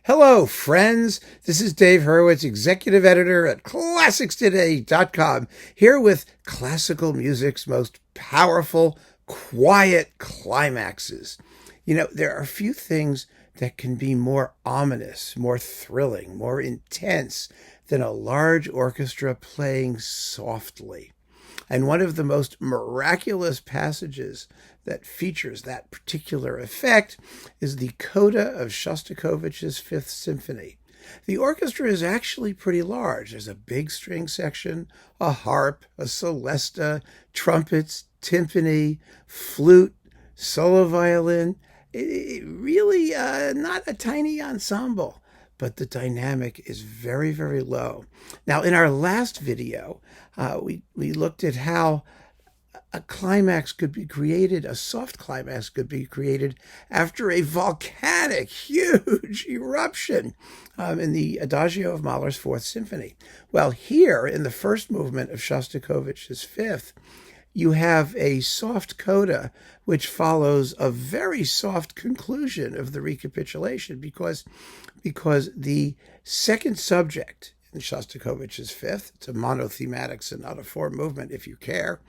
Hello, friends. This is Dave Hurwitz, executive editor at ClassicsToday.com, here with classical music's most powerful, quiet climaxes. You know, there are few things that can be more ominous, more thrilling, more intense than a large orchestra playing softly. And one of the most miraculous passages that features that particular effect is the coda of Shostakovich's Fifth Symphony. The orchestra is actually pretty large. There's a big string section, a harp, a celesta, trumpets, timpani, flute, solo violin. It really not a tiny ensemble, but the dynamic is very, very low. Now, in our last video, we looked at how a climax could be created, a soft climax could be created after a volcanic, huge eruption in the Adagio of Mahler's Fourth Symphony. Well, here in the first movement of Shostakovich's Fifth, you have a soft coda which follows a very soft conclusion of the recapitulation because the second subject in Shostakovich's Fifth, it's a monothematic sonata four movement if you care,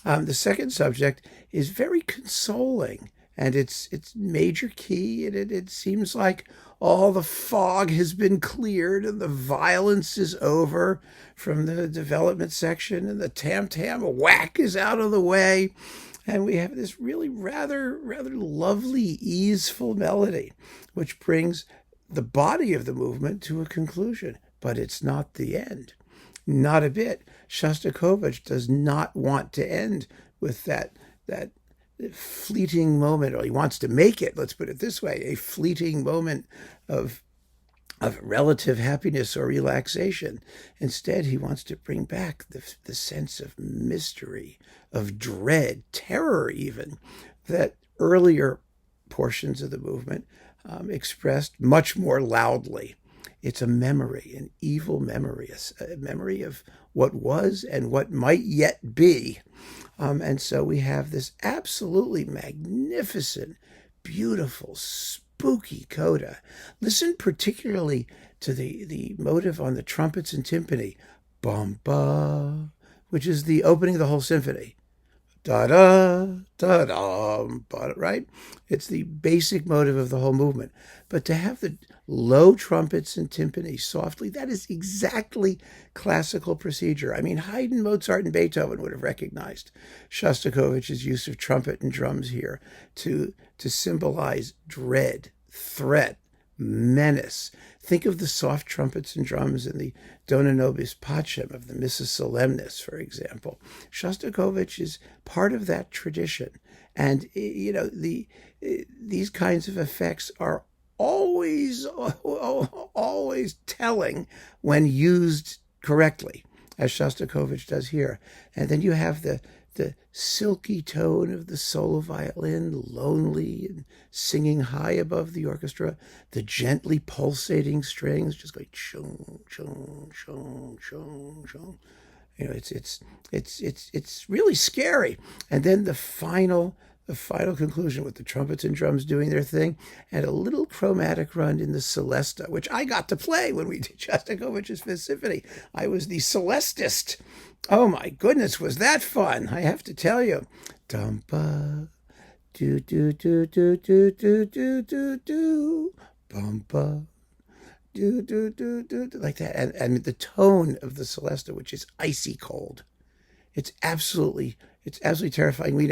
the second subject is very consoling, and it's major key, and it seems like all the fog has been cleared and the violence is over from the development section, and the tam-tam whack is out of the way, and we have this really rather lovely, easeful melody, which brings the body of the movement to a conclusion. But it's not the end. Not a bit. Shostakovich does not want to end with that fleeting moment, or he wants to make it, let's put it this way, a fleeting moment of relative happiness or relaxation. Instead, he wants to bring back the sense of mystery, of dread, terror even, that earlier portions of the movement expressed much more loudly. It's a memory, an evil memory, a memory of what was and what might yet be. And so we have this absolutely magnificent, beautiful, spooky coda. Listen particularly to the motive on the trumpets and timpani, bum-ba, which is the opening of the whole symphony. Da-da, da-da, right? It's the basic motive of the whole movement. But to have the low trumpets and timpani softly, that is exactly classical procedure. I mean, Haydn, Mozart, and Beethoven would have recognized Shostakovich's use of trumpet and drums here to symbolize dread, threat, menace. Think of the soft trumpets and drums in the Dona Nobis Pacem of the Missa Solemnis, for example. Shostakovich is part of that tradition. And, you know, these kinds of effects are always telling when used correctly, as Shostakovich does here. And then you have the silky tone of the solo violin, lonely and singing high above the orchestra, the gently pulsating strings just going chung chung chung chung chung. You know, it's really scary. And then the final conclusion with the trumpets and drums doing their thing, and a little chromatic run in the celesta, which I got to play when we did Shostakovich's Fifth Symphony. I was the celestist. Oh my goodness, was that fun? I have to tell you. Dumpa, do do do do do do do do do, bumpa, do do do do, like that, and the tone of the celesta, which is icy cold. It's absolutely terrifying. We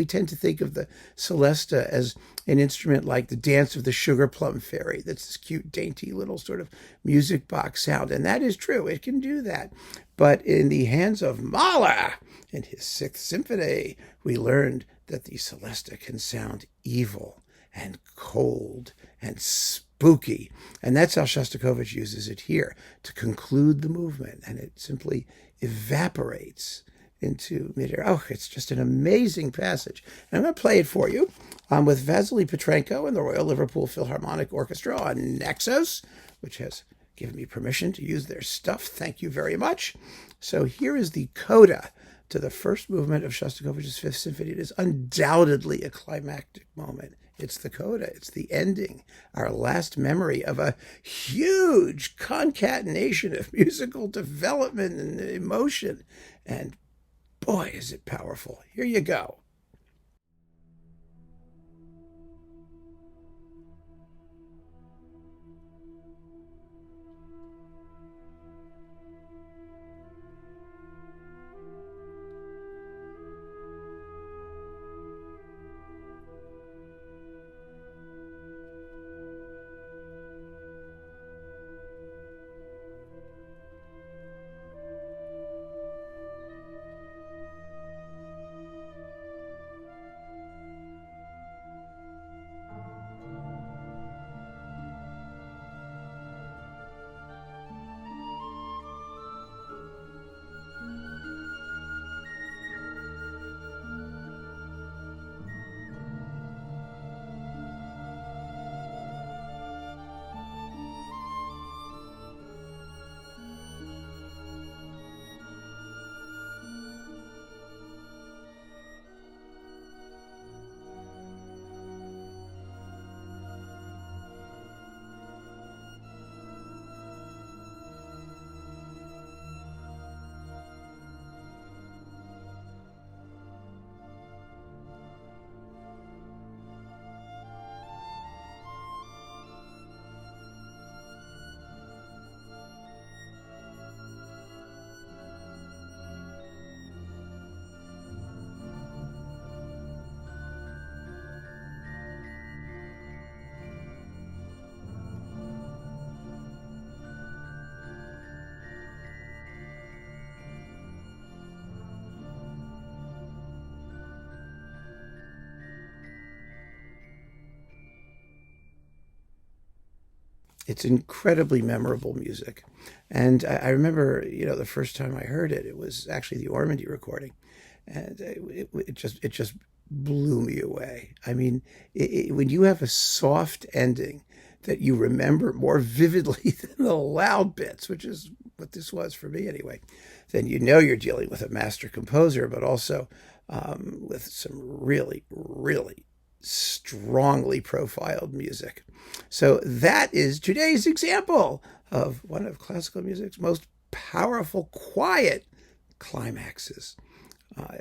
tend to think of the celesta as an instrument like the Dance of the Sugar Plum Fairy. That's this cute, dainty little sort of music box sound, and that is true. It can do that. But in the hands of Mahler, in his Sixth Symphony, we learned that the celesta can sound evil and cold and spooky. And that's how Shostakovich uses it here to conclude the movement, and it simply evaporates into midair. Oh, it's just an amazing passage. And I'm going to play it for you with Vasily Petrenko and the Royal Liverpool Philharmonic Orchestra on Naxos, which has given me permission to use their stuff. Thank you very much. So here is the coda to the first movement of Shostakovich's Fifth Symphony. It is undoubtedly a climactic moment. It's the coda. It's the ending, our last memory of a huge concatenation of musical development and emotion. And boy, is it powerful. Here you go. It's incredibly memorable music. And I remember, the first time I heard it, it was actually the Ormandy recording. And it just blew me away. I mean, when you have a soft ending that you remember more vividly than the loud bits, which is what this was for me anyway, then you're dealing with a master composer, but also with some really, really strongly profiled music. So that is today's example of one of classical music's most powerful, quiet climaxes.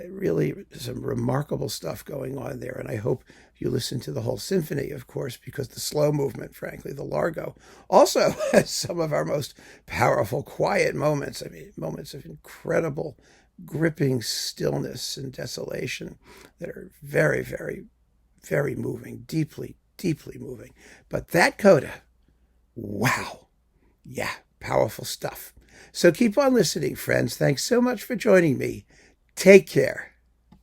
Really some remarkable stuff going on there, and I hope you listen to the whole symphony, of course, because the slow movement, frankly, the Largo, also has some of our most powerful, quiet moments. I mean, moments of incredible, gripping stillness and desolation that are very, very, very moving, deeply, deeply moving. But that coda, wow. Yeah, powerful stuff. So keep on listening, friends. Thanks so much for joining me. Take care.